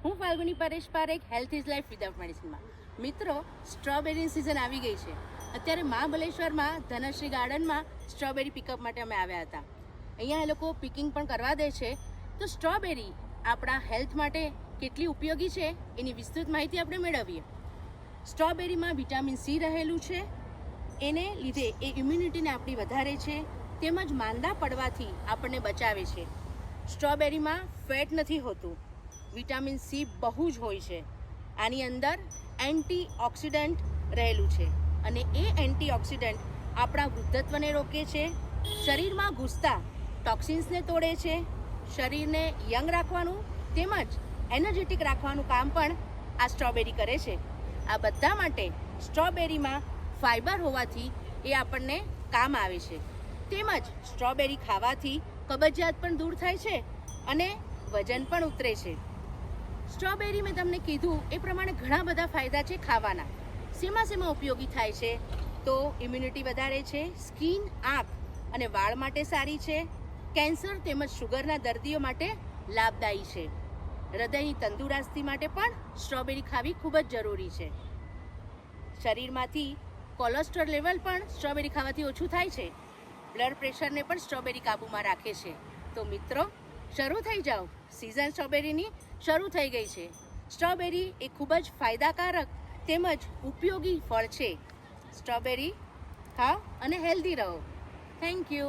હું Falguni Paresh Parekh, health is life without મેડિસિનમાં. મિત્રો, સ્ટ્રોબેરીની સિઝન આવી ગઈ છે. અત્યારે મહાબલેશ્વરમાં ધનશ્રી ગાર્ડનમાં સ્ટ્રોબેરી પિકઅપ માટે અમે આવ્યા હતા. અહીંયા એ લોકો પિકિંગ પણ કરવા દે છે. તો સ્ટ્રોબેરી આપણા હેલ્થ માટે કેટલી ઉપયોગી છે એની વિસ્તૃત માહિતી આપણે મેળવીએ. સ્ટ્રોબેરીમાં વિટામિન સી રહેલું છે. એને લીધે એ ઇમ્યુનિટીને આપણી વધારે છે, તેમજ માંદા પડવાથી આપણને બચાવે છે. સ્ટ્રોબેરીમાં ફેટ નથી હોતું, વિટામિન સી બહુ જ હોય છે. આની અંદર એન્ટીઓક્સિડન્ટ રહેલું છે અને એ એન્ટીઓક્સિડન્ટ આપણા વૃદ્ધત્વને રોકે છે, શરીરમાં ઘૂસતા ટોક્સિન્સને તોડે છે, શરીરને યંગ રાખવાનું તેમજ એનર્જેટિક રાખવાનું કામ પણ આ સ્ટ્રોબેરી કરે છે. આ બધા માટે સ્ટ્રોબેરીમાં ફાઇબર હોવાથી એ આપણને કામ આવે છે. તેમજ સ્ટ્રોબેરી ખાવાથી કબજિયાત પણ દૂર થાય છે અને વજન પણ ઉતરે છે. સ્ટ્રોબેરી મેં તમને કીધું એ પ્રમાણે ઘણા બધા ફાયદા છે ખાવાના. શેમાં ઉપયોગી થાય છે? તો ઇમ્યુનિટી વધારે છે, સ્કિન, આંખ અને વાળ માટે સારી છે, કેન્સર તેમજ શુગરના દર્દીઓ માટે લાભદાયી છે, હૃદયની તંદુરસ્તી માટે પણ સ્ટ્રોબેરી ખાવી ખૂબ જ જરૂરી છે. શરીરમાંથી કોલેસ્ટ્રોલ લેવલ પણ સ્ટ્રોબેરી ખાવાથી ઓછું થાય છે. બ્લડ પ્રેશરને પણ સ્ટ્રોબેરી કાબૂમાં રાખે છે. તો મિત્રો, શરૂ થઈ જાઓ, સિઝન સ્ટ્રોબેરીની શરૂ થઈ ગઈ છે. સ્ટ્રોબેરી એ ખૂબ જ ફાયદાકારક તેમજ ઉપયોગી ફળ છે. સ્ટ્રોબેરી ખાઓ અને હેલ્ધી રહો. Thank you.